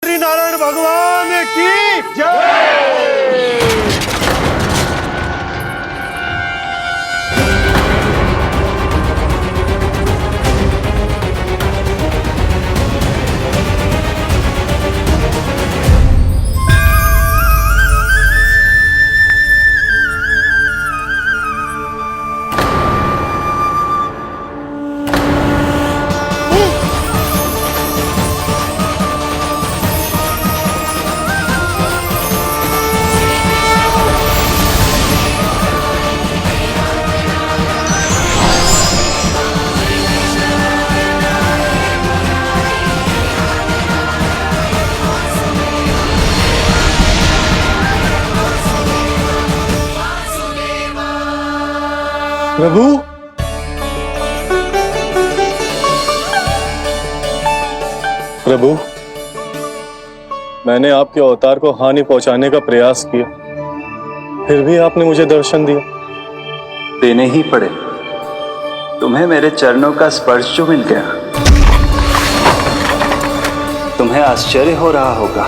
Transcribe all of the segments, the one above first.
बद्री नारायण भगवान की जय। प्रभु, प्रभु, मैंने आपके अवतार को हानि पहुंचाने का प्रयास किया, फिर भी आपने मुझे दर्शन दिया। देने ही पड़े। तुम्हें मेरे चरणों का स्पर्श जो मिल गया, तुम्हें आश्चर्य हो रहा होगा।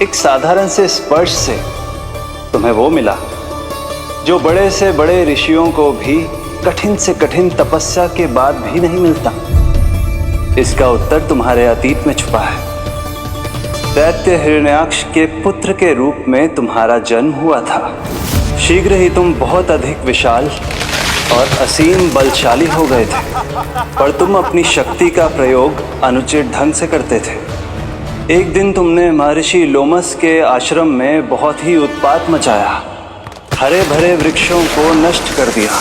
एक साधारण से स्पर्श से तुम्हें वो मिला जो बड़े से बड़े ऋषियों को भी कठिन से कठिन तपस्या के बाद भी नहीं मिलता। इसका उत्तर तुम्हारे अतीत में छुपा है। दैत्य हिरण्याक्ष के पुत्र के रूप में तुम्हारा जन्म हुआ था। शीघ्र ही तुम बहुत अधिक विशाल और असीम बलशाली हो गए थे, पर तुम अपनी शक्ति का प्रयोग अनुचित ढंग से करते थे। एक दिन तुमने महर्षि लोमस के आश्रम में बहुत ही उत्पात मचाया, हरे भरे वृक्षों को नष्ट कर दिया।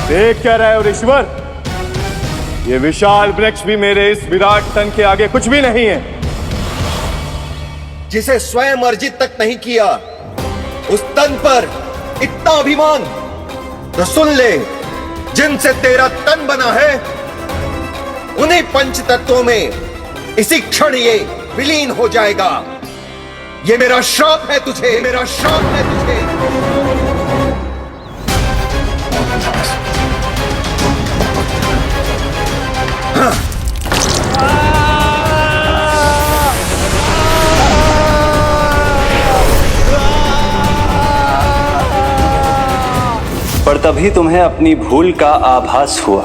देख क्या रहे हो ऋषिवर? ये विशाल वृक्ष भी मेरे इस विराट तन के आगे कुछ भी नहीं है। जिसे स्वयं अर्जित तक नहीं किया, उस तन पर इतना अभिमान, तो सुन ले, जिनसे तेरा तन बना है उन्हीं पंच तत्वों में इसी क्षण ये विलीन हो जाएगा। ये मेरा श्राप है तुझे, मेरा श्राप है तुझे। पर तभी तुम्हें अपनी भूल का आभास हुआ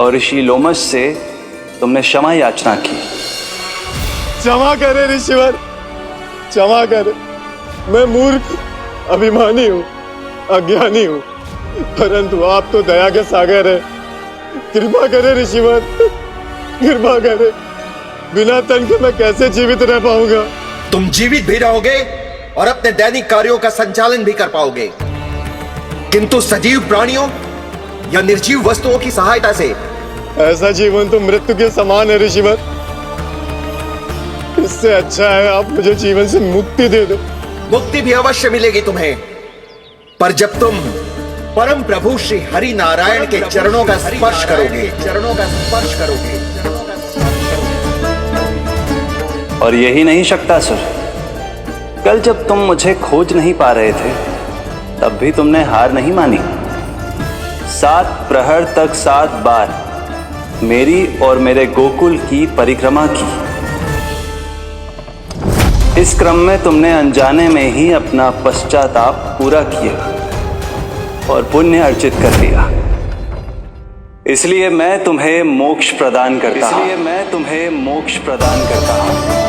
और ऋषि लोमस से तुमने क्षमा याचना की। क्षमा करे ऋषिवर, क्षमा करे। मैं मूर्ख, अभिमानी हूँ, अज्ञानी हूँ, परंतु आप तो दया के सागर है। कृपा करे ऋषिवर, कृपा करे। बिना तन के मैं कैसे जीवित रह पाऊंगा? तुम जीवित भी रहोगे और अपने दैनिक कार्यों का संचालन भी कर पाओगे, किंतु सजीव प्राणियों या निर्जीव वस्तुओं की सहायता से ऐसा जीवन तो मृत्यु के समान है ऋषिवर। इससे अच्छा है आप मुझे जीवन से मुक्ति दे दो। मुक्ति भी अवश्य मिलेगी तुम्हें, पर जब तुम परम प्रभु श्री हरि नारायण के चरणों का स्पर्श करोगे, चरणों का स्पर्श करोगे। और यही नहीं शक्तासुर, कल जब तुम मुझे खोज नहीं पा रहे थे, तब भी तुमने हार नहीं मानी। 7 प्रहर तक 7 बार मेरी और मेरे गोकुल की परिक्रमा की। इस क्रम में तुमने अनजाने में ही अपना पश्चाताप पूरा किया और पुण्य अर्जित कर लिया। इसलिए मैं तुम्हें मोक्ष प्रदान करता हूं। इसलिए मैं तुम्हें मोक्ष प्रदान करता हूं।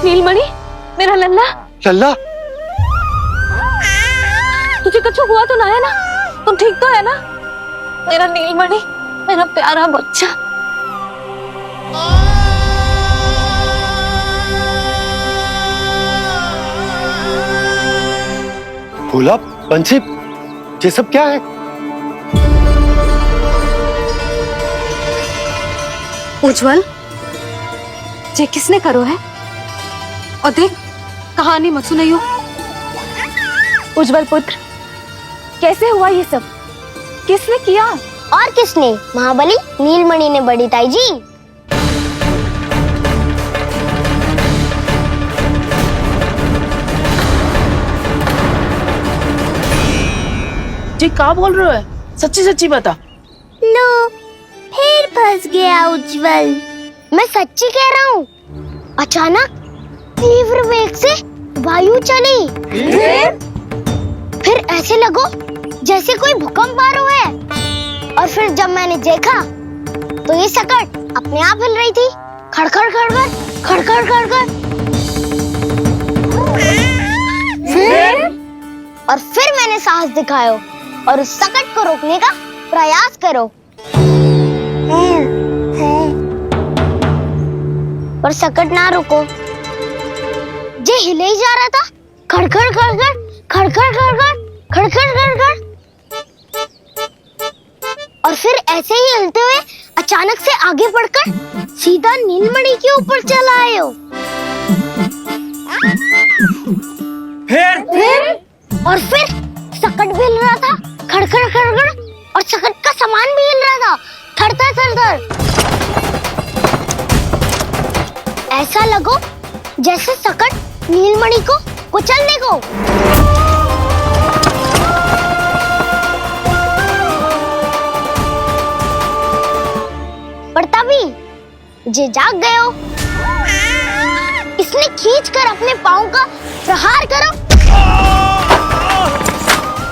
नीलमणि, मेरा लल्ला। लल्ला, तुझे कुछ हुआ तो ना है ना? तुम ठीक तो है ना? मेरा नीलमणि, मेरा प्यारा बच्चा। भोला, बंसी, ये सब क्या है? उज्जवल, ये किसने करो है? और देख, कहानी मत सुनाइयो। उज्जवल पुत्र, कैसे हुआ ये सब? किसने किया? और किसने? महाबली नीलमणि ने, बड़ी ताई जी। जी क्या बोल रहे हो है? सच्ची सच्ची बता। लो, फिर फंस गया उज्जवल। मैं सच्ची कह रहा हूँ। अचानक तीव्र वेग से वायु चली। फिर ऐसे लगो जैसे कोई भूकंप आ रहा है। और फिर जब मैंने देखा तो ये सकट अपने आप हिल रही थी, खड़खड़ खड़खड़ खड़खड़ खड़खड़। और फिर मैंने साहस दिखाया और उस सकट को रोकने का प्रयास करो, पर सकट ना रुको। जे हिले ही जा रहा था, खड़खड़ खड़खड़ खड़खड़ खड़खड़ खड़खड़ खड़खड़। और फिर ऐसे ही हिलते हुए अचानक से आगे बढ़कर सीधा नीलमणि के ऊपर चला आए हो। फिर और फिर सकट भी हिल रहा था, खड़खड़ खड़खड़, और सकट का सामान भी हिल रहा था, थरथर थरथर। ऐसा लगो जैसे सकट नीलमणि को कुचलने को। पर तभी जे जाग गए हो। इसने खींचकर अपने पांव का प्रहार करो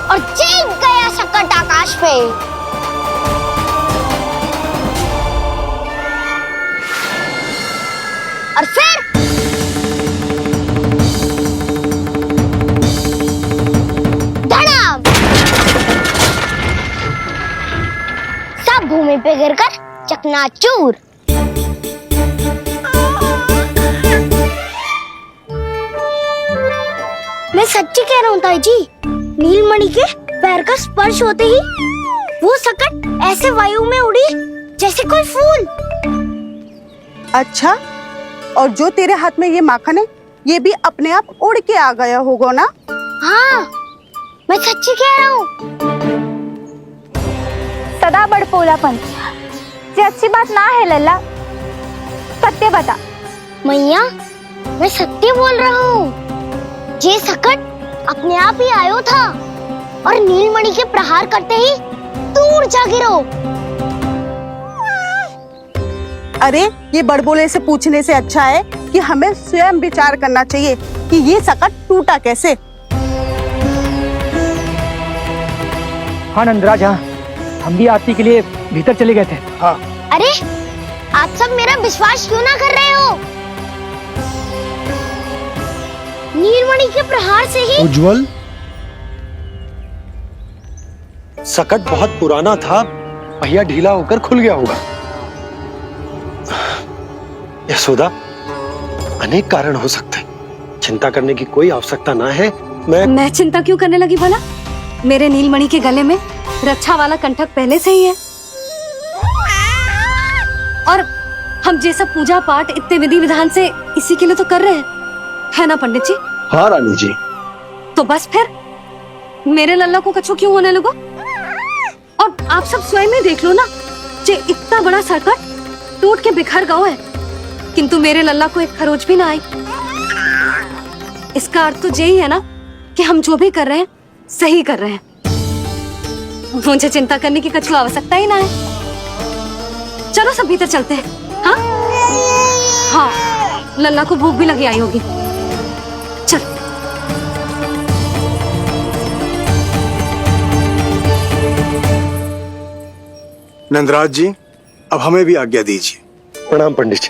और चीख गया सकट आकाश पे। और फिर धड़ाम, सब भूमि पे गिरकर चकनाचूर। मैं सच्ची कह रहा हूँ ताई जी, नीलमणि के पैर का स्पर्श होते ही वो सकट ऐसे वायु में उड़ी जैसे कोई फूल। अच्छा, और जो तेरे हाथ में ये माखन है, ये भी अपने आप उड़ के आ गया होगा ना? हाँ, मैं सच्ची कह रहा हूँ। सदा बड़पोलापन, ये अच्छी बात ना है लल्ला। सत्य बता। मैया, मैं सत्य बोल रहा हूँ। ये सकट अपने आप ही आयो था और नीलमणि के प्रहार करते ही दूर जा गिरो। अरे, ये बड़बोले से पूछने से अच्छा है कि हमें स्वयं विचार करना चाहिए कि ये सकट टूटा कैसे। हाँ नंदराज, हाँ, हम भी आरती के लिए भीतर चले गए थे। हाँ। अरे, आप सब मेरा विश्वास क्यों ना कर रहे हो? नीलमणि के प्रहार से ही उज्जवल, सकट बहुत पुराना था, पहिया ढीला होकर खुल गया होगा। यशोदा, अनेक कारण हो सकते हैं, चिंता करने की कोई आवश्यकता ना है। मैं चिंता क्यों करने लगी भला? मेरे नीलमणि के गले में रक्षा वाला कंठक पहले से ही है। और हम ये सब पूजा पाठ इतने विधि विधान से इसी के लिए तो कर रहे हैं, है ना पंडित जी? हाँ रानी जी। तो बस फिर मेरे लल्ला को कछु क्यों होने लगा? और आप सब स्वयं ही देख लो ना, जे इतना बड़ा सकट टूट के बिखर गया है, किंतु मेरे लल्ला को एक खरोच भी ना आई। इसका अर्थ तो यही है ना कि हम जो भी कर रहे हैं सही कर रहे हैं। मुझे चिंता करने की कछु आवश्यकता ही ना है। चलो सब भीतर चलते हैं। हाँ हाँ, लल्ला को भूख भी लगी आई होगी। चल। नंदराज जी, अब हमें भी आज्ञा दीजिए। प्रणाम पंडित जी।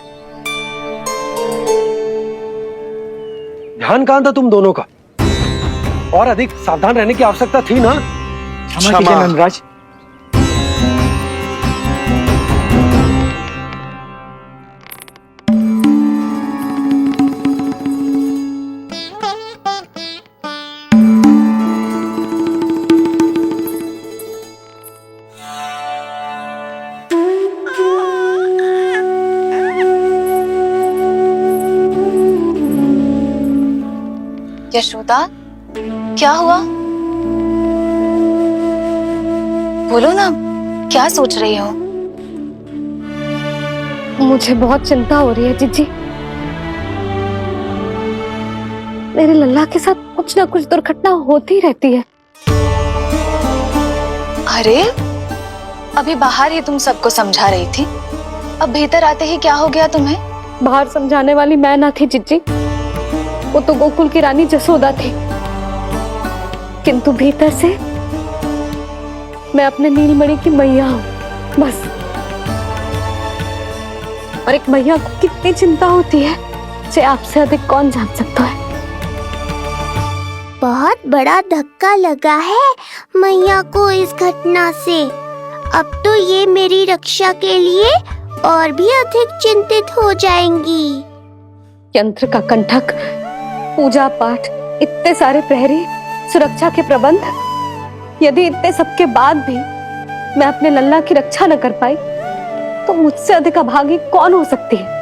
ध्यान कहाँ था तुम दोनों का? और अधिक सावधान रहने की आवश्यकता थी ना? क्षमा कीजिए नंदराज। यशोदा, क्या हुआ? बोलो ना, क्या सोच रही हो? मुझे बहुत चिंता हो रही है जीजी। मेरे लल्ला के साथ कुछ ना कुछ दुर्घटना होती रहती है। अरे, अभी बाहर ही तुम सबको समझा रही थी, अब भीतर आते ही क्या हो गया तुम्हें? बाहर समझाने वाली मैं ना थी जीजी, वो तो गोकुल की रानी जसोदा थी। किंतु भीतर से मैं अपने नीलमणि की मैया हूँ, बस। और एक मैया को कितनी चिंता होती है, इसे आपसे अधिक कौन जान सकता है। बहुत बड़ा धक्का लगा है मैया को इस घटना से। अब तो ये मेरी रक्षा के लिए और भी अधिक चिंतित हो जाएंगी। यंत्र का कंठक, पूजा पाठ, इतने सारे प्रहरी, सुरक्षा के प्रबंध, यदि इतने सबके बाद भी मैं अपने लल्ला की रक्षा न कर पाई तो मुझसे अधिक अभागी कौन हो सकती है।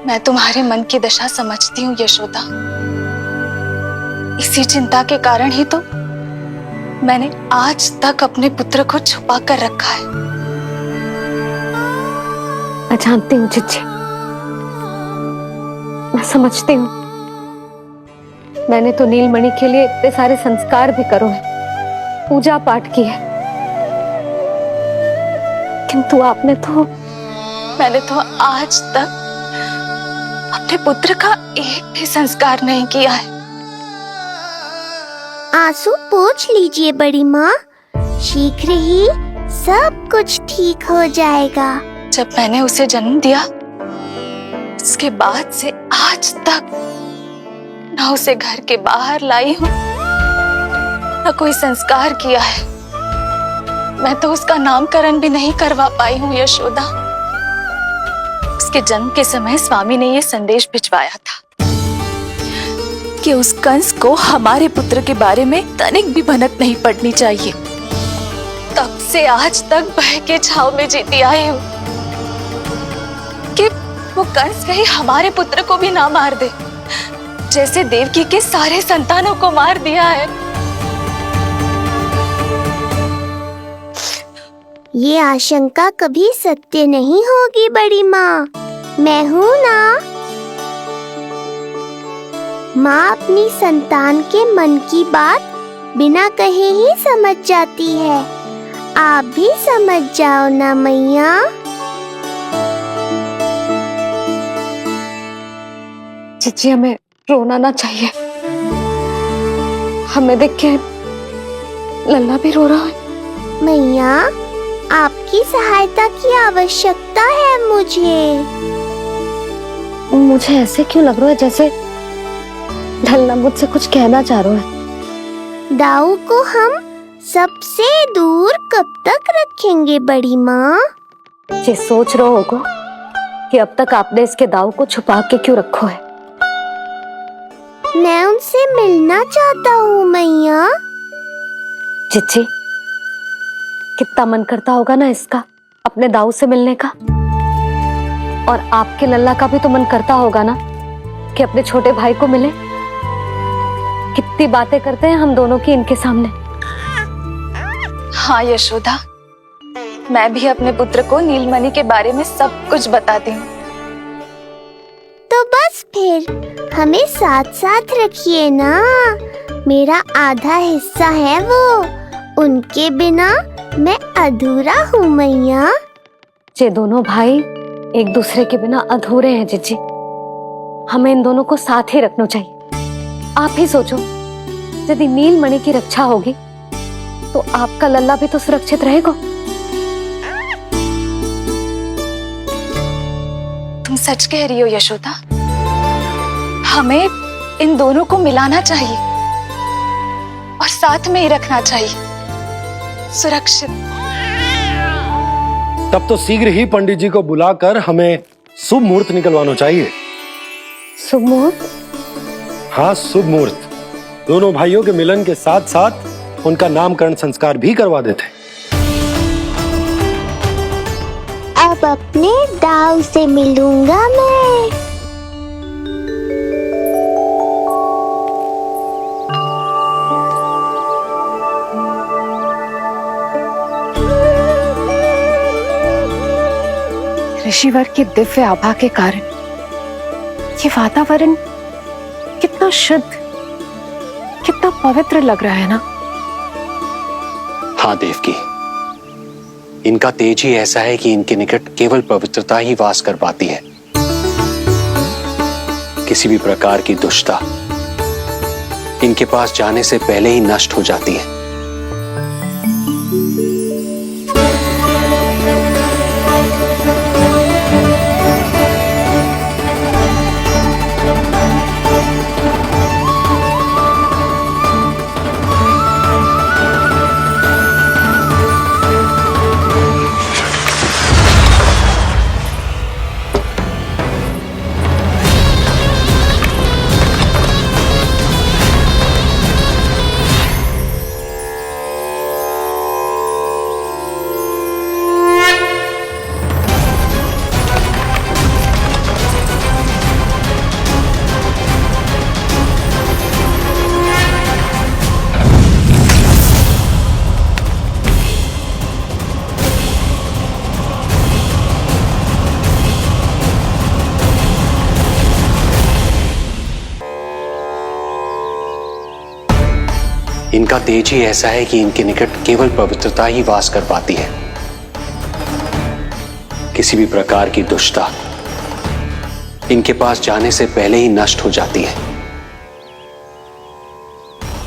मैं तुम्हारे मन की दशा समझती हूँ यशोदा। इसी चिंता के कारण ही तो मैंने आज तक अपने पुत्र को छुपा कर रखा है। मैं जानती हूँ जीजी, मैं समझती हूँ। मैंने तो नीलमणि के लिए इतने सारे संस्कार भी करो है, पूजा पाठ की है, किंतु मैंने तो आज तक अपने पुत्र का एक भी संस्कार नहीं किया है। आंसू पोंछ लीजिए बड़ी माँ, शीघ्र ही सब कुछ ठीक हो जाएगा। जब मैंने उसे जन्म दिया, उसके बाद से आज तक न उसे घर के बाहर लाई हूँ, न कोई संस्कार किया है। मैं तो उसका नामकरण भी नहीं करवा पाई हूँ यशोदा। उसके जन्म के समय स्वामी ने यह संदेश भिजवाया था कि उस कंस को हमारे पुत्र के बारे में तनिक भी भनक नहीं पड़नी चाहिए। तब से आज तक भय के छाव में जीती आई हूँ कि वो कंस कहीं हमारे पुत्र को भी ना मार दे, जैसे देवकी के सारे संतानों को मार दिया है। ये आशंका कभी सत्य नहीं होगी बड़ी माँ, मैं हूँ ना। माँ अपनी संतान के मन की बात बिना कहे ही समझ जाती है। आप भी समझ जाओ ना मैया। जीजी, हमें रोना ना चाहिए। हमें देख के लल्ला भी रो रहा है। मैया, आपकी सहायता की आवश्यकता है मुझे ऐसे क्यों लग रहा है जैसे लल्ला मुझसे कुछ कहना चाह रहा है। दाऊ को हम सबसे दूर कब तक रखेंगे बड़ी माँ? ये सोच रहे होगा कि अब तक आपने इसके दाऊ को छुपा के क्यों रखो है। मैं उनसे मिलना चाहता हूँ मैया। चिच्ची, कितना मन करता होगा ना इसका अपने दाऊ से मिलने का। और आपके लल्ला का भी तो मन करता होगा ना कि अपने छोटे भाई को मिले। कितनी बातें करते हैं हम दोनों की इनके सामने। हाँ यशोदा, मैं भी अपने पुत्र को नीलमणि के बारे में सब कुछ बताती हूँ। तो बस फिर हमें साथ साथ रखिए ना। मेरा आधा हिस्सा है वो, उनके बिना मैं अधूरा हूँ मैया। ये दोनों भाई एक दूसरे के बिना अधूरे हैं जीजी। हमें इन दोनों को साथ ही रखना चाहिए। आप ही सोचो, यदि नीलमणि की रक्षा होगी तो आपका लल्ला भी तो सुरक्षित रहेगा। तुम सच कह रही हो यशोदा, हमें इन दोनों को मिलाना चाहिए और साथ में ही रखना चाहिए, सुरक्षित। तब तो शीघ्र ही पंडित जी को बुलाकर हमें शुभ मुहूर्त निकलवाना चाहिए। शुभ मुहूर्त? हाँ, शुभ मुहूर्त। दोनों भाइयों के मिलन के साथ साथ उनका नामकरण संस्कार भी करवा देते। अब अपने दाऊ से मिलूंगा मैं। ऋषिवर के दिव्य आभा के कारण ये वातावरण कितना शुद्ध, कितना पवित्र लग रहा है ना। हाँ देवकी, इनका तेज ही ऐसा है कि इनके निकट केवल पवित्रता ही वास कर पाती है। किसी भी प्रकार की दुष्टता इनके पास जाने से पहले ही नष्ट हो जाती है। इनका तेज ही ऐसा है कि इनके निकट केवल पवित्रता ही वास कर पाती है। किसी भी प्रकार की दुष्टता इनके पास जाने से पहले ही नष्ट हो जाती है।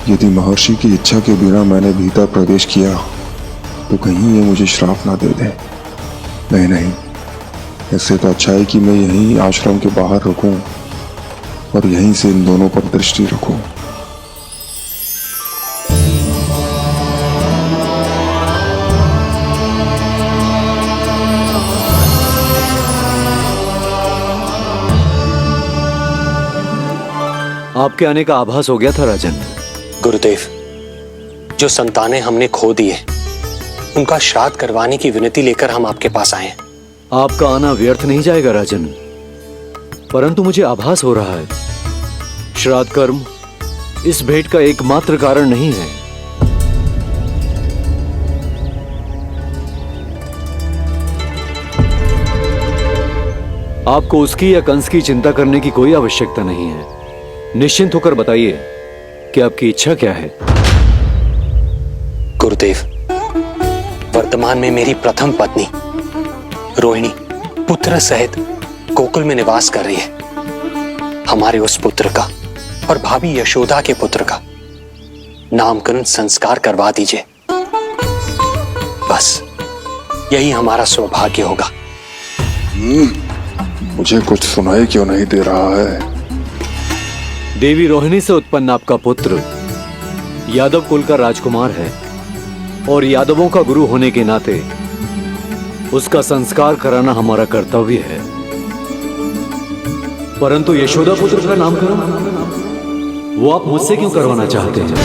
यदि महर्षि की इच्छा के बिना मैंने भीतर प्रवेश किया तो कहीं ये मुझे श्राप ना दे दे। नहीं नहीं, इससे तो अच्छा है कि मैं यहीं आश्रम के बाहर रुकूं और यहीं से इन दोनों पर दृष्टि रखूं। आपके आने का आभास हो गया था राजन। गुरुदेव, जो संतानें हमने खो दी है उनका श्राद्ध करवाने की विनती लेकर हम आपके पास आए हैं। आपका आना व्यर्थ नहीं जाएगा राजन, परंतु मुझे आभास हो रहा है श्राद्ध कर्म इस भेंट का एकमात्र कारण नहीं है। आपको उसकी या कंस की चिंता करने की कोई आवश्यकता नहीं है। निश्चिंत होकर बताइए कि आपकी इच्छा क्या है। गुरुदेव, वर्तमान में मेरी प्रथम पत्नी रोहिणी पुत्र सहित गोकुल में निवास कर रही है। हमारे उस पुत्र का और भाभी यशोदा के पुत्र का नामकरण संस्कार करवा दीजिए। बस यही हमारा सौभाग्य होगा। मुझे कुछ सुनाई क्यों नहीं दे रहा है? देवी रोहिणी से उत्पन्न आपका पुत्र यादव कुल का राजकुमार है और यादवों का गुरु होने के नाते उसका संस्कार कराना हमारा कर्तव्य है। परंतु यशोदा पुत्र का नामकरण वो आप मुझसे क्यों करवाना चाहते हैं?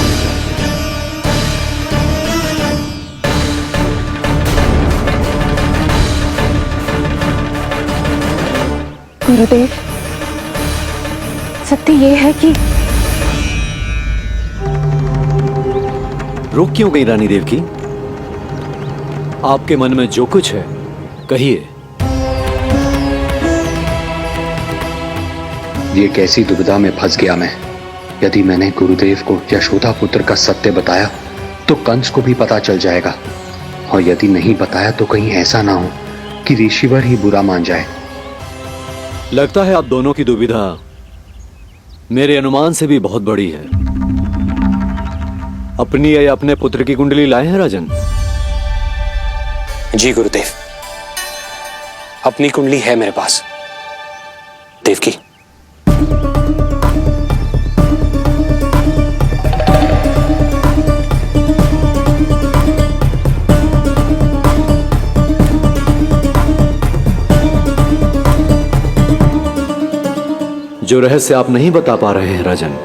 गुरुदेव, सत्य ये है कि रुक क्यों गई रानी देवकी? आपके मन में जो कुछ है कहिए। ये कैसी दुविधा में फंस गया मैं। यदि मैंने गुरुदेव को यशोदा पुत्र का सत्य बताया तो कंस को भी पता चल जाएगा, और यदि नहीं बताया तो कहीं ऐसा ना हो कि ऋषिवर ही बुरा मान जाए। लगता है आप दोनों की दुविधा मेरे अनुमान से भी बहुत बड़ी है। अपनी या अपने पुत्र की कुंडली लाए हैं राजन? जी गुरुदेव, अपनी कुंडली है मेरे पास। देवकी, जो रहस्य आप नहीं बता पा रहे हैं राजन,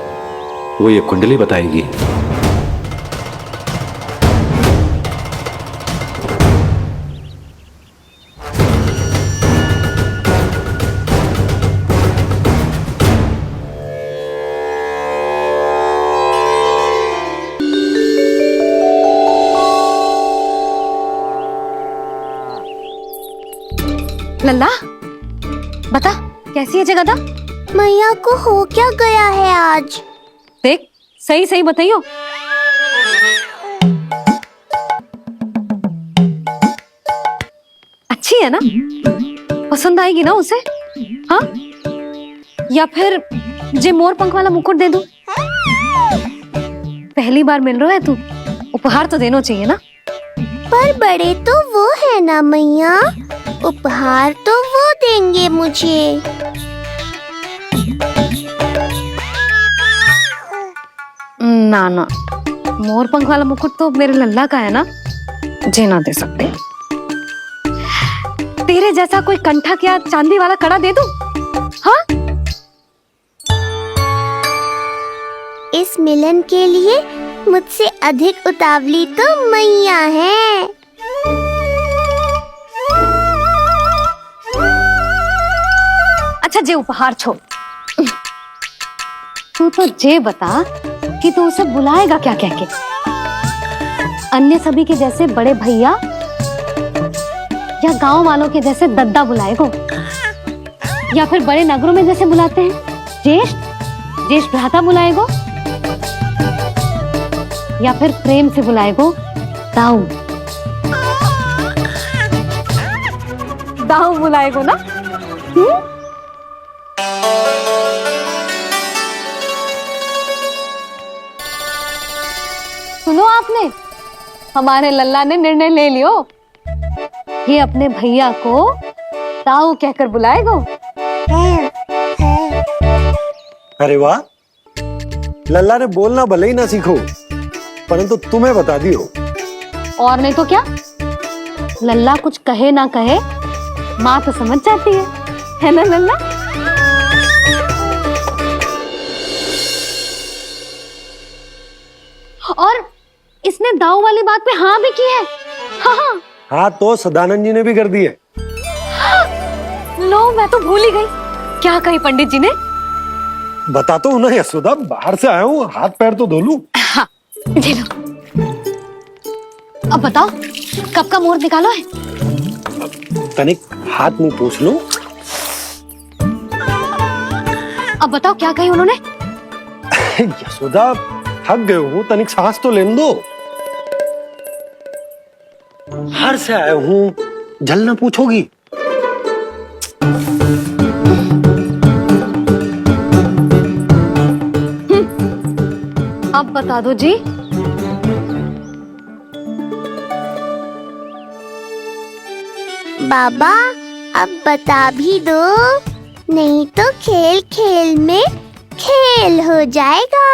वो ये कुंडली बताएगी। लल्ला, बता कैसी है जगदा? मैया को हो क्या गया है आज? देख सही सही बताइयो। अच्छी है ना? पसंद आएगी ना उसे? हाँ? या फिर जे मोर पंख वाला मुकुट दे दूं? पहली बार मिल रहा है तू, उपहार तो देना चाहिए ना। पर बड़े तो वो है ना मैया, उपहार तो वो देंगे मुझे। ना ना, मोर पंख वाला मुकुट तो मेरे लल्ला का है ना, जे ना दे सकते। तेरे जैसा कोई कंठा क्या चांदी वाला कड़ा दे दूं? हाँ? इस मिलन के लिए मुझसे अधिक उतावली तो मैया है। अच्छा जे उपहार छोड़, तू तो जे बता कि तू उसे बुलाएगा क्या कह के? अन्य सभी के जैसे बड़े भैया या गांव वालों के जैसे दद्दा बुलाएगो, या फिर बड़े नगरों में जैसे बुलाते हैं ज्येष्ठ ज्येष्ठ भ्राता बुलाएगो, या फिर प्रेम से बुलाएगो दाऊ दाऊ बुलाएगो ना? सुनो आपने, हमारे लल्ला ने निर्णय ले लियो, ये अपने भैया को ताऊ कहकर बुलाएगो। अरे वाह, लल्ला ने बोलना भले ही ना सीखो, परंतु तुम्हें बता दियो। और नहीं तो क्या, लल्ला कुछ कहे ना कहे माँ तो समझ जाती है ना लल्ला? और इसने दाऊ वाली बात पे हाँ भी की है। हाँ हाँ तो सदानंद जी ने भी कर दी है। लो मैं तो भूल ही गई, क्या कही पंडित जी ने? बता तो ना यशोदा, बाहर से आया हूँ, हाथ पैर तो धो लूं। हाँ दे लो। अब बताओ कब का मुहूर्त निकालो है? तनिक हाथ मुंह पूछ लो। अब बताओ क्या कही उन्होंने? यशोदा थक गए हूँ, तनिक सांस तो लेने दो। बाहर से आया हूँ, जल ना पूछोगी? अब बता दो जी। बाबा अब बता भी दो, नहीं तो खेल खेल में खेल हो जाएगा।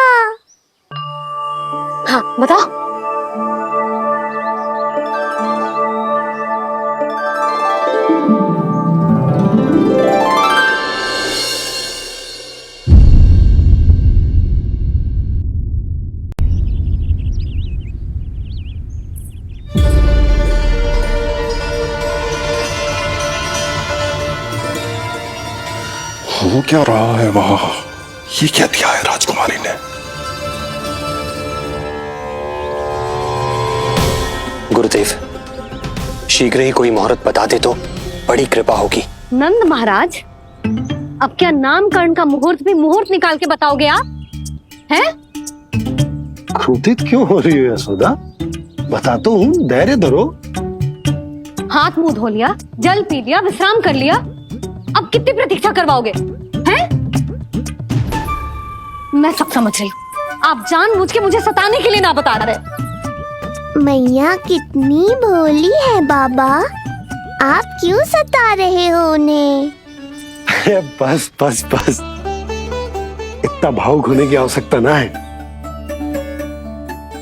हाँ बताओ। हो क्या रहा है वहां? ये क्या दिया है राजकुमारी ने? गुरुदेव, शीघ्र ही कोई मुहूर्त बता दे तो बड़ी कृपा होगी। नंद महाराज, अब क्या नामकरण का मुहूर्त भी मुहूर्त निकाल के बताओगे आप? हैं? क्रोधित क्यों हो रही हो यशोदा? बता तो हूँ, धैर्य धरो। हाथ मुंह धो लिया, जल पी लिया, विश्राम कर लिया, अब कितनी प्रतीक्षा करवाओगे? हैं? मैं सब समझ रही हूँ, आप जानबूझ के मुझे सताने के लिए ना बता रहे। मैया कितनी भोली है बाबा, आप क्यों सता रहे हो उन्हें? बस बस बस, इतना भावुक होने की आवश्यकता ना है।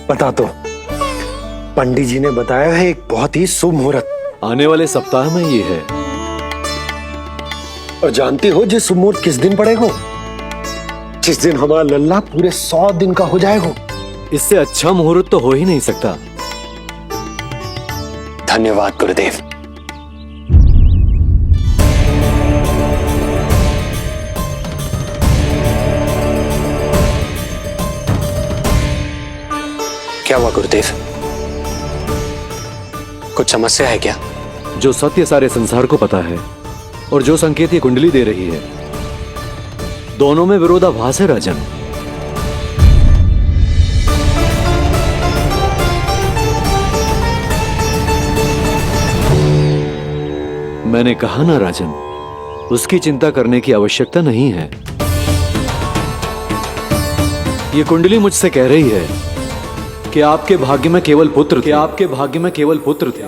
बता तो, पंडित जी ने बताया है एक बहुत ही शुभ मुहूर्त आने वाले सप्ताह में ये है। और जानती हो जिस मुहूर्त किस दिन पड़ेगा? जिस दिन हमारा लल्ला पूरे 100 दिन का हो जाएगा। इससे अच्छा मुहूर्त तो हो ही नहीं सकता। धन्यवाद गुरुदेव। क्या हुआ गुरुदेव? कुछ समस्या है क्या? जो सत्य सारे संसार को पता है और जो संकेत ये कुंडली दे रही है, दोनों में विरोधाभास है राजन। मैंने कहा ना राजन, उसकी चिंता करने की आवश्यकता नहीं है। ये कुंडली मुझसे कह रही है कि आपके भाग्य में केवल पुत्र थे, आपके भाग्य में केवल पुत्र थे।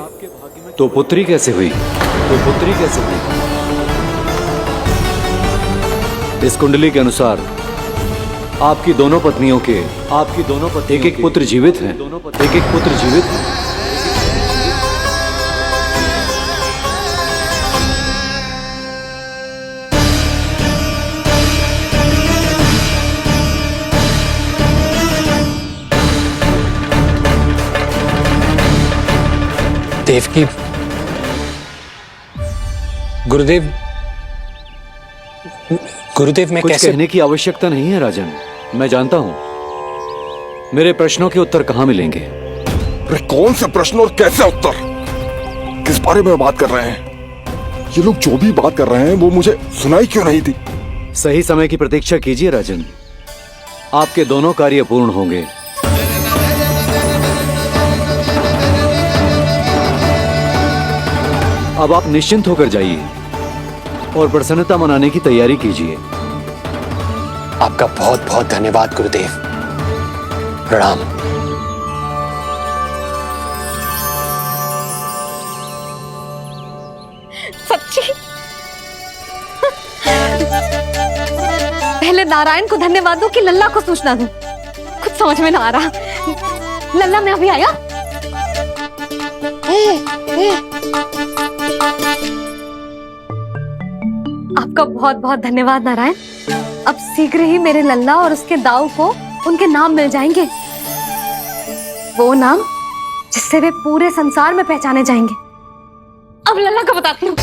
तो पुत्री कैसे हुई? इस कुंडली के अनुसार आपकी दोनों पत्नियों के एक एक पुत्र जीवित हैं। देवकी, गुरुदेव मैं कुछ कहने की आवश्यकता नहीं है राजन। मैं जानता हूं मेरे प्रश्नों के उत्तर कहां मिलेंगे। अरे कौन से प्रश्न और कैसे उत्तर? किस बारे में बात कर रहे हैं? ये लोग जो भी बात कर रहे हैं वो मुझे सुनाई क्यों नहीं थी? सही समय की प्रतीक्षा कीजिए राजन, आपके दोनों कार्य पूर्ण होंगे। अब आप निश्चिंत होकर जाइए और प्रसन्नता मनाने की तैयारी कीजिए। आपका बहुत बहुत धन्यवाद गुरुदेव। प्रणाम। सच्ची? पहले नारायण को धन्यवाद दूं कि लल्ला को सूचना दूं? कुछ समझ में ना आ रहा। लल्ला मैं अभी आया। आपका बहुत बहुत धन्यवाद नारायण। अब शीघ्र ही मेरे लल्ला और उसके दाऊ को उनके नाम मिल जाएंगे, वो नाम जिससे वे पूरे संसार में पहचाने जाएंगे। अब लल्ला को बताती हूँ।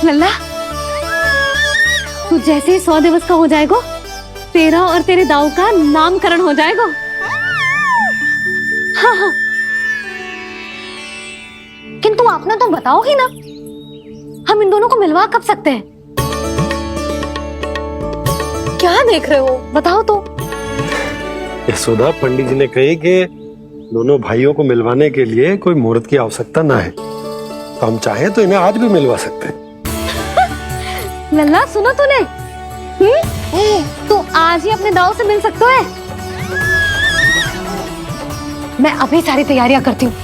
लल्ला, तू जैसे ही 100 दिवस का हो जाएगा, तेरा और तेरे दाऊ का नामकरण हो जाएगा। हाँ। किंतु आपने तो बताओ ही ना, हम इन दोनों को मिलवा कब सकते हैं? क्या देख रहे हो, बताओ तो। यशोदा, पंडित जी ने कही कि दोनों भाइयों को मिलवाने के लिए कोई मुहूर्त की आवश्यकता ना है, तो हम चाहे तो इन्हें आज भी मिलवा सकते हैं। लल्ला सुनो तूने, तू आज ही अपने दाऊ से मिल सकते है। मैं अभी सारी तैयारियां करती हूँ।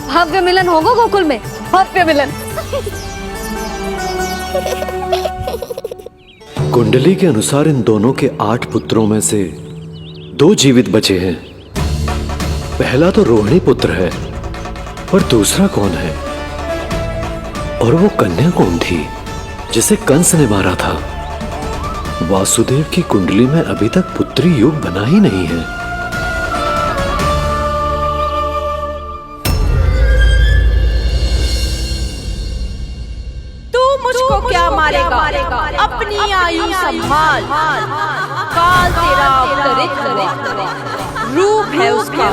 भव्य मिलन होगा गोकुल में, भव्य मिलन। कुंडली के अनुसार इन दोनों के 8 पुत्रों में से 2 जीवित बचे हैं। पहला तो रोहिणी पुत्र है, और दूसरा कौन है? और वो कन्या कौन थी जिसे कंस ने मारा था? वासुदेव की कुंडली में अभी तक पुत्री योग बना ही नहीं है। मुझको क्या मारेगा? अपनी आयु संभाल, काल तेरा अवतरित रूप है उसका।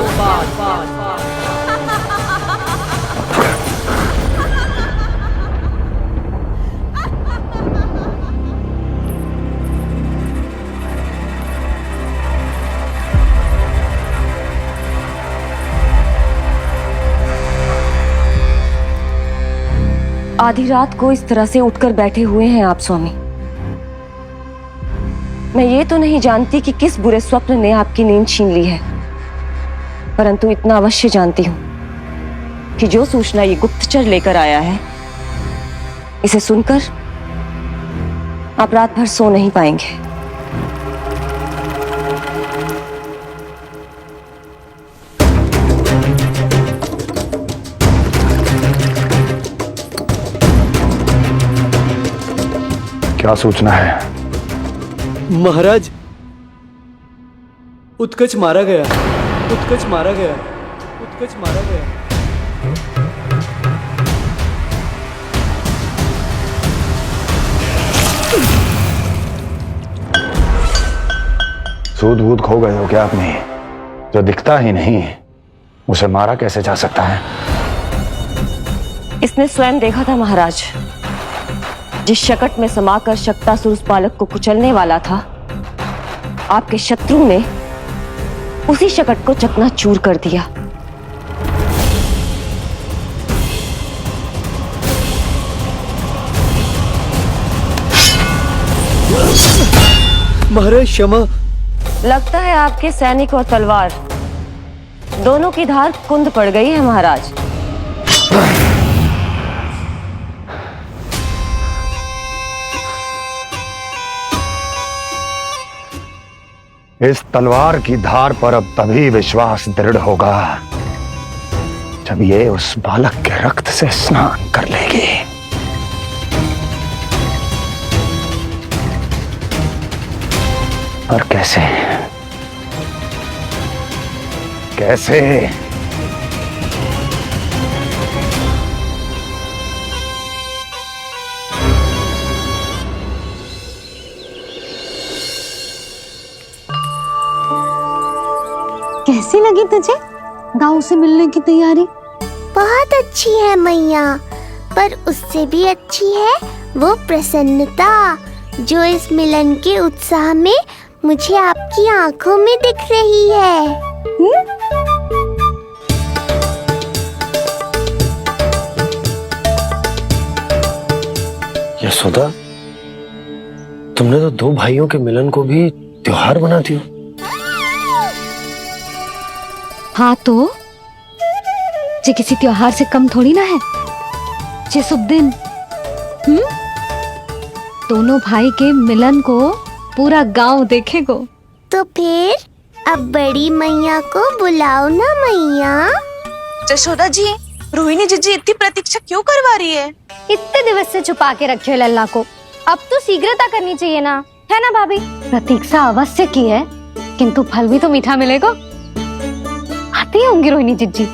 आधी रात को इस तरह से उठकर बैठे हुए हैं आप स्वामी। मैं ये तो नहीं जानती कि किस बुरे स्वप्न ने आपकी नींद छीन ली है, परंतु इतना अवश्य जानती हूं कि जो सूचना ये गुप्तचर लेकर आया है, इसे सुनकर आप रात भर सो नहीं पाएंगे। क्या सूचना है? महाराज, उत्कच मारा गया, उत्कच मारा गया, उत्कच मारा गया। सूद वूद खो गए हो क्या अपनी? जो दिखता ही नहीं उसे मारा कैसे जा सकता है? इसने स्वयं देखा था महाराज, जिस शकट में समाकर शक्तासुर उस बालक को कुचलने वाला था, आपके शत्रु ने उसी शकट को चकनाचूर कर दिया। महाराज क्षमा। लगता है आपके सैनिक और तलवार दोनों की धार कुंद पड़ गई है महाराज। इस तलवार की धार पर अब तभी विश्वास दृढ़ होगा जब ये उस बालक के रक्त से स्नान कर लेगी। और कैसे कैसे? कैसी लगी तुझे दाऊ से मिलने की तैयारी? बहुत अच्छी है मैया, पर उससे भी अच्छी है वो प्रसन्नता जो इस मिलन के उत्साह में मुझे आपकी आंखों में दिख रही है। यशोदा, तुमने तो दो भाइयों के मिलन को भी त्योहार बना दिया। हाँ तो ये किसी त्योहार से कम थोड़ी ना है। ये शुभ दिन दोनों भाई के मिलन को पूरा गांव देखेगो। तो फिर अब बड़ी मैया को बुलाओ ना मैया। यशोदा जी, रोहिणी जीजी इतनी प्रतीक्षा क्यों करवा रही है? इतने दिवस से छुपा के रखे हो लल्ला को, अब तो शीघ्रता करनी चाहिए ना, है ना भाभी? प्रतीक्षा अवश्य की है, किंतु फल भी तो मीठा मिलेगा। आती होंगी रोहिणी जीजी।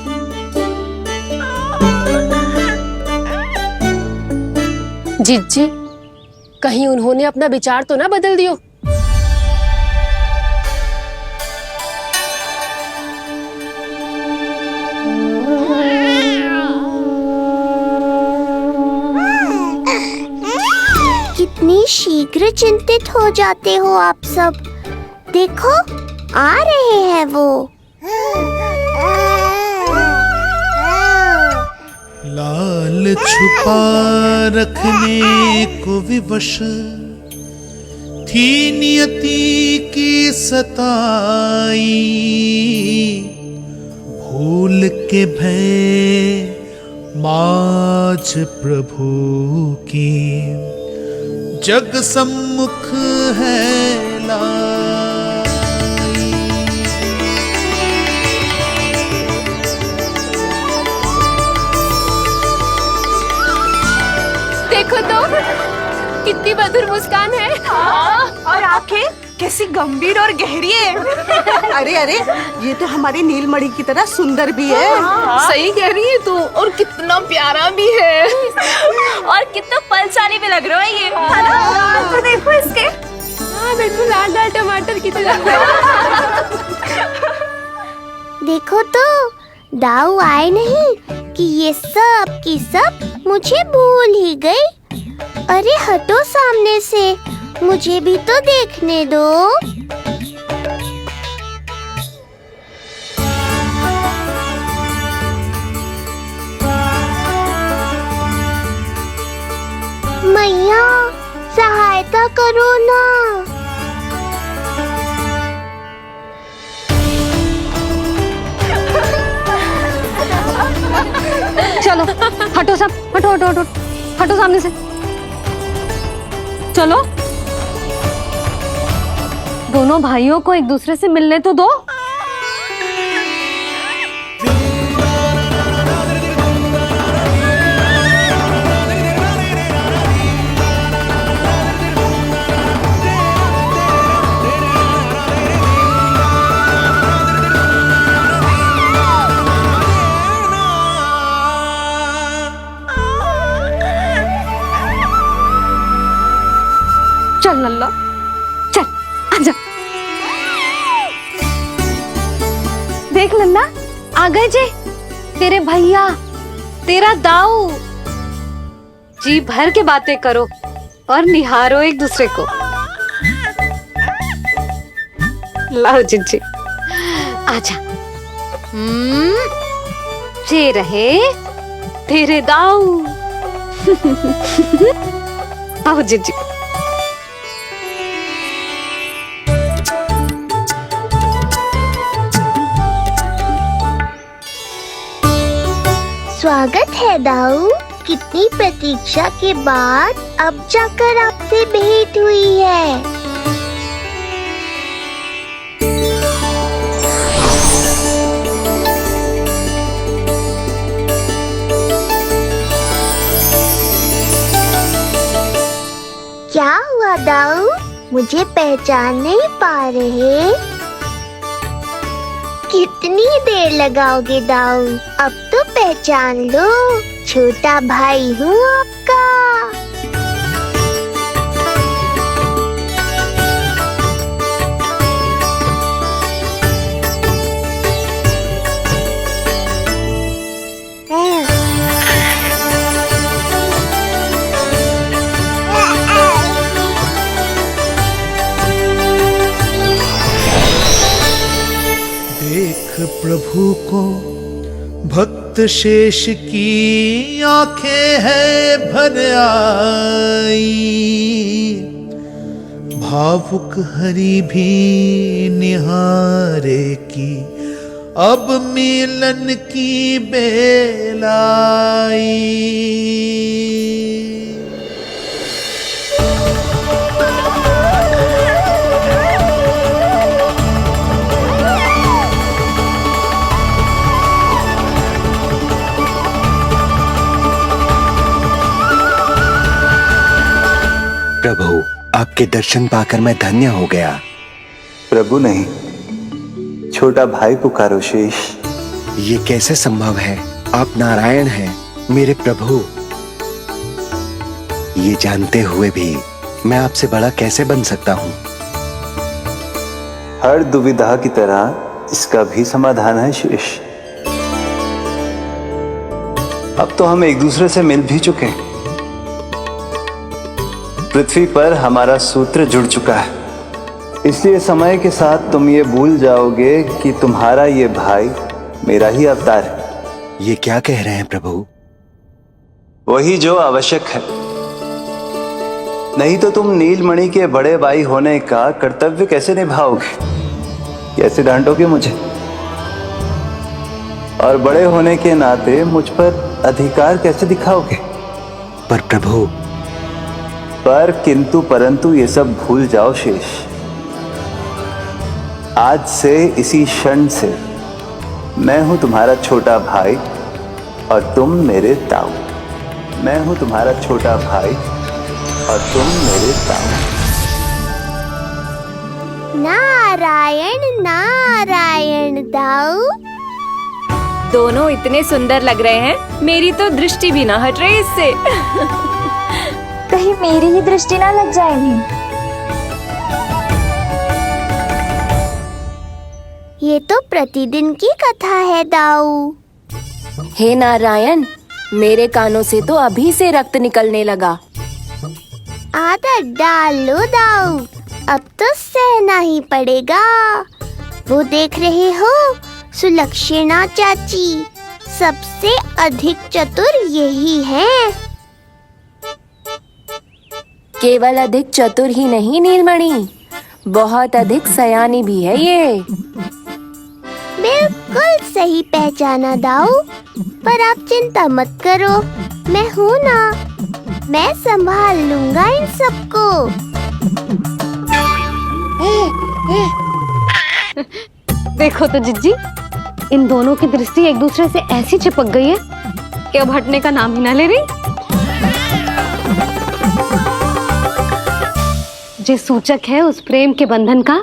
जीजी, कहीं उन्होंने अपना विचार तो ना बदल दियो? कितनी शीघ्र चिंतित हो जाते हो आप सब। देखो आ रहे हैं वो। लाल छुपा रखने को विवश थी नियति की सताई, भूल के भय माज प्रभु की जग सम्मुख है लाई। देखो तो कितनी मधुर मुस्कान है। और आंखें कैसी गंभीर और गहरी है। अरे अरे, ये तो हमारी नीलमणि की तरह सुंदर भी है। सही कह रही है तू, और कितना प्यारा भी है, और कितना फलशाली भी लग रहा है ये, है ना? तो देखो इसके। हाँ बिल्कुल लाल लाल टमाटर की तरह। देखो तो दाऊ आए नहीं कि ये सब की सब मुझे भूल ही गई। अरे हटो सामने से, मुझे भी तो देखने दो। मैया सहायता करो ना। चलो हटो सब, हटो हटो हटो हटो सामने से। चलो दोनों भाइयों को एक दूसरे से मिलने तो दो। चल लल्ला, चल आजा। देख लल्ला, आ गए जे तेरे भैया, तेरा दाऊ जी भर के बातें करो और निहारो एक दूसरे को। लाओ जिज्जी, आजा। ये रहे तेरे दाऊ। आओ जिज्जी। स्वागत है दाऊ। कितनी प्रतीक्षा के बाद अब जाकर आपसे भेंट हुई है। क्या हुआ दाऊ? मुझे पहचान नहीं पा रहे? कितनी देर लगाओगे दाऊ? अब तो पहचान लो, छोटा भाई हूँ आपका। देख प्रभु को भक्त शेष की आंखें है भर आई, भावुक हरि भी निहारे की अब मिलन की बेल आई। प्रभु, आपके दर्शन पाकर मैं धन्य हो गया। प्रभु नहीं, छोटा भाई पुकारो शेष। ये कैसे संभव है? आप नारायण हैं, मेरे प्रभु। ये जानते हुए भी मैं आपसे बड़ा कैसे बन सकता हूँ? हर दुविधा की तरह इसका भी समाधान है शेष। अब तो हम एक दूसरे से मिल भी चुके हैं। पृथ्वी पर हमारा सूत्र जुड़ चुका है, इसलिए समय के साथ तुम ये भूल जाओगे कि तुम्हारा ये भाई मेरा ही अवतार है। ये क्या कह रहे हैं प्रभु? वही जो आवश्यक है, नहीं तो तुम नीलमणि के बड़े भाई होने का कर्तव्य कैसे निभाओगे? कैसे डांटोगे मुझे? और बड़े होने के नाते मुझ पर अधिकार कैसे दिखाओगे? पर प्रभु, पर किंतु परंतु ये सब भूल जाओ शेष। आज से, इसी क्षण से मैं हूं तुम्हारा छोटा भाई और तुम मेरे ताऊ। मैं हूं तुम्हारा छोटा भाई और तुम मेरे ताऊ। नारायण नारायण दाऊ। दोनों इतने सुंदर लग रहे हैं, मेरी तो दृष्टि भी ना हट रही इससे। कहीं मेरी ही दृष्टि ना लग जाएगी। ये तो प्रतिदिन की कथा है दाऊ। हे नारायण, मेरे कानों से तो अभी से रक्त निकलने लगा। आदत डाल लो दाऊ, अब तो सहना ही पड़ेगा। वो देख रहे हो, सुलक्षणा चाची सबसे अधिक चतुर यही है। केवल अधिक चतुर ही नहीं नीलमणि, बहुत अधिक सयानी भी है ये। बिल्कुल सही पहचाना दाऊ, पर आप चिंता मत करो, मैं हूँ ना, मैं संभाल लूंगा इन सबको। देखो तो जिज्जी, इन दोनों की दृष्टि एक दूसरे से ऐसी चिपक गई है कि अब हटने का नाम ही ना ले रही। ये सूचक है उस प्रेम के बंधन का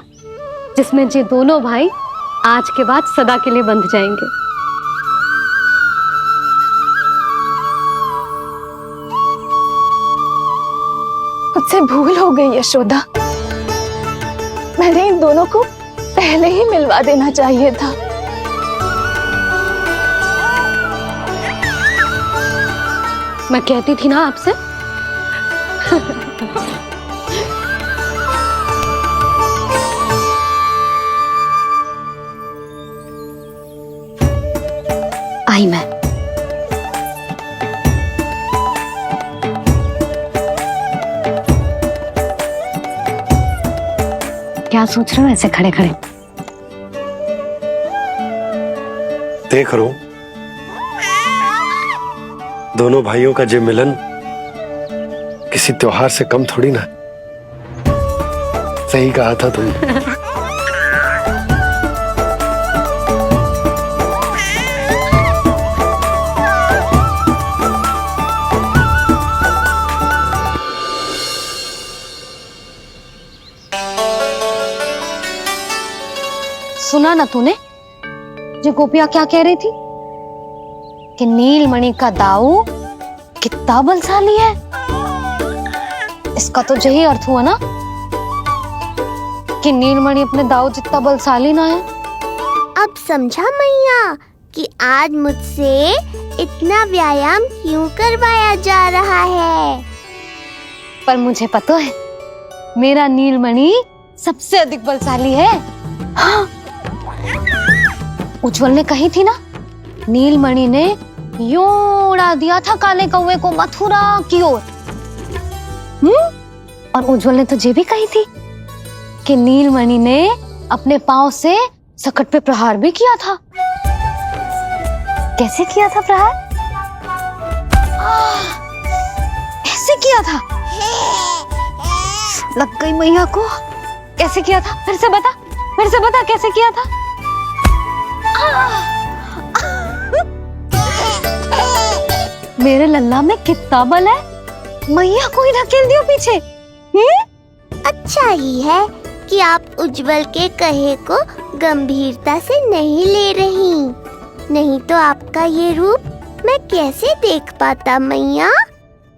जिसमें ये दोनों भाई आज के बाद सदा के लिए बंध जाएंगे। मुझसे भूल हो गई यशोदा, मैंने इन दोनों को पहले ही मिलवा देना चाहिए था। मैं कहती थी ना आपसे आई मैं। क्या सोच रहे हो ऐसे खड़े खड़े? देख रहा हूं दोनों भाइयों का ये मिलन किसी त्योहार से कम थोड़ी ना। सही कहा था तुमने। सुना ना तूने जो गोपिया क्या कह रही थी कि नीलमणि का दाऊ कितना बलशाली है। इसका तो यही अर्थ हुआ ना कि नीलमणि अपने दाऊ जितना बलशाली ना है। अब समझा मैया कि आज मुझसे इतना व्यायाम क्यों करवाया जा रहा है। पर मुझे पता है मेरा नीलमणि सबसे अधिक बलशाली है। हाँ। उज्जवल ने कही थी ना, नीलमणि ने यूं उड़ा दिया था काले कौवे को मथुरा की ओर। और उज्जवल ने तो ये भी कही थी कि नीलमणि ने अपने पांव से सकट पे प्रहार भी किया था। कैसे किया था प्रहार? ऐसे किया था। लग गई मैया को। कैसे किया था? फिर से बता कैसे किया था? मेरे लल्ला में कितना बल है। मैया को ही ढकेल दियो पीछे। अच्छा ही है कि आप उज्जवल के कहे को गंभीरता से नहीं ले रही, नहीं तो आपका ये रूप मैं कैसे देख पाता मैया।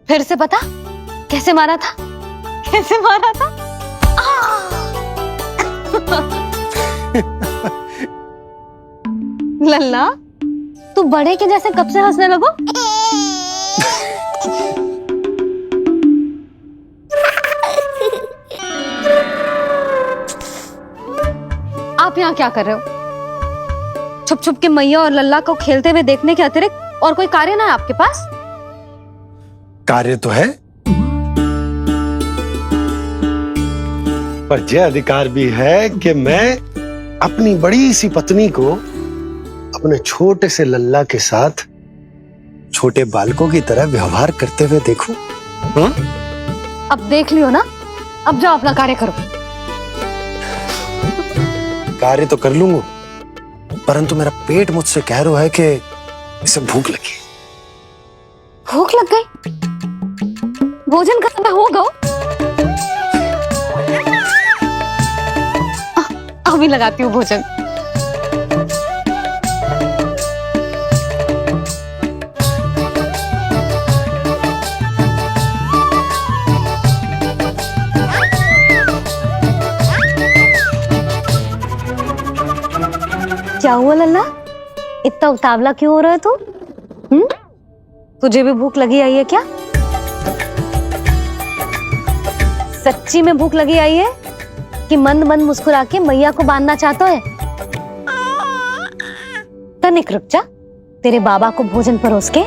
फिर से बता कैसे मारा था? कैसे मारा था? लल्ला तू बड़े के जैसे कब से हंसने लगो? आप यहाँ क्या कर रहे हो? छुप छुप के मैया और लल्ला को खेलते हुए देखने के अतिरिक्त और कोई कार्य ना है आपके पास? कार्य तो है, पर यह अधिकार भी है कि मैं अपनी बड़ी सी पत्नी को अपने छोटे से लल्ला के साथ छोटे बालकों की तरह व्यवहार करते हुए देखूं। हाँ? अब देख लियो ना, अब जाओ अपना कार्य करो। कार्य तो कर लूंगा, परंतु मेरा पेट मुझसे कह रहा है कि इसे भूख लगी। भूख लग गई? भोजन का समय होगा। अभी लगाती हूँ भोजन। क्या हुआ लल्ला, इतना उतावला क्यों हो रहा है तू? तुझे भी भूख लगी आई है क्या? सच्ची में भूख लगी आई है कि मंद मंद मुस्कुरा के मैया को बांधना चाहता है? तनिक रुक जा, तेरे बाबा को भोजन परोस के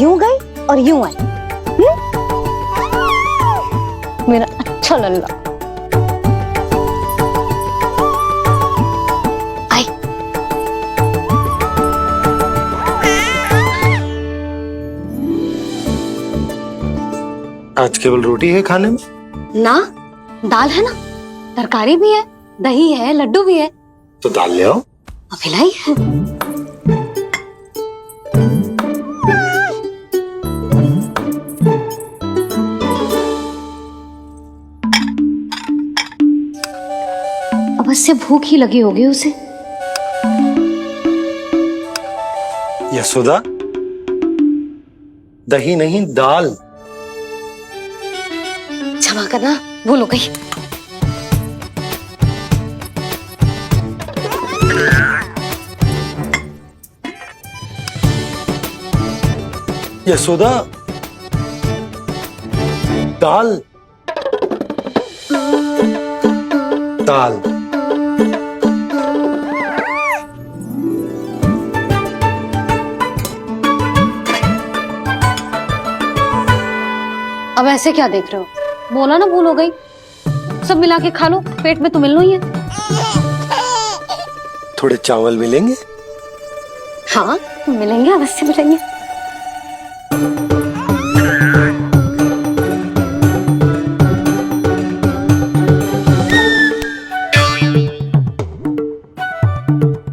यूं गई और यूं आई। मेरा अच्छा लल्ला। आई। आज केवल रोटी है खाने में? ना, दाल है ना, तरकारी भी है, दही है, लड्डू भी है। तो दाल ले आओ। अभी लाई है। अवश्य भूख ही लगी होगी उसे। यशोदा, दही नहीं दाल। क्षमा करना, भूल हो गई। यशोदा, दाल दाल। अब ऐसे क्या देख रहे हो? बोला ना भूल हो गई। सब मिला के खा लो, पेट में तो मिलना ही है। थोड़े चावल मिलेंगे? हाँ मिलेंगे, अवश्य मिलेंगे।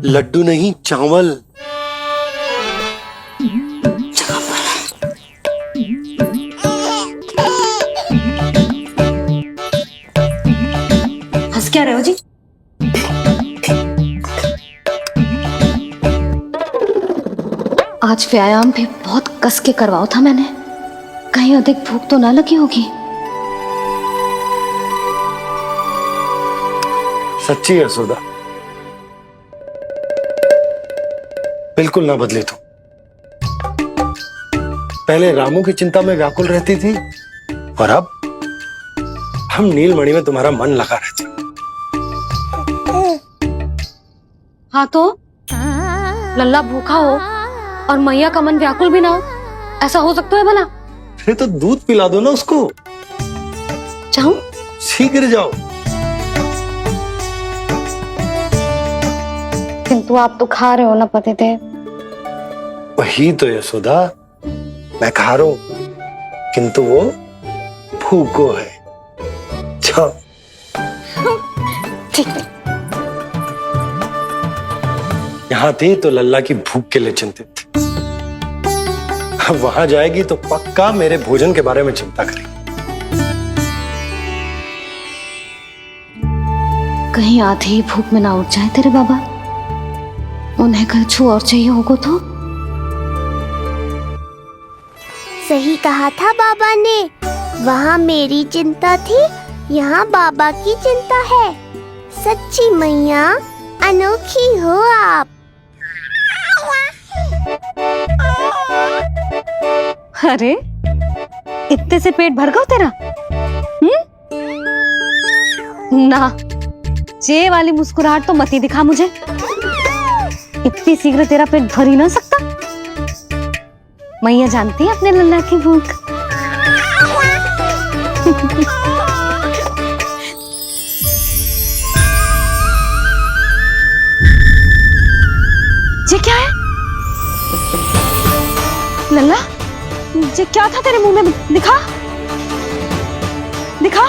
लड्डू नहीं, चावल। हंस क्या रहे हो जी? आज व्यायाम भी बहुत कस के करवाओ था मैंने, कहीं अधिक भूख तो ना लगी होगी। सच्ची है यशोदा, बिल्कुल ना बदले तू। पहले रामू की चिंता में व्याकुल रहती थी और अब हम नीलमणि में तुम्हारा मन लगा रहता। हाँ तो लल्ला भूखा हो और मैया का मन व्याकुल भी ना हो, ऐसा हो सकता है भला? फिर तो दूध पिला दो ना उसको। जाऊं? शीघ्र जाओ। किंतु आप तो खा रहे हो ना पतिदेव। वही तो यशोदा, मैं खा रहा हूं, किंतु वो भूखो है। जाओ। ठीक है। यहाँ थी तो लल्ला की भूख के लिए चिंतित थी, अब वहां जाएगी तो पक्का मेरे भोजन के बारे में चिंता करेगी। कहीं आधी ही भूख में ना उठ जाए तेरे बाबा, उन्हें कुछ और चाहिए होगा तो? सही कहा था बाबा ने, वहाँ मेरी चिंता थी, यहाँ बाबा की चिंता है। सच्ची मैया, अनोखी हो आप। अरे इतने से पेट भर गया तेरा? ना, ये वाली मुस्कुराहट तो मत ही दिखा मुझे। इतनी शीघ्र तेरा पेट भर ही ना सकता। मैया जानती है अपने लल्ला की भूख। ये क्या है? लल्ला, ये क्या था तेरे मुंह में? दिखा दिखा।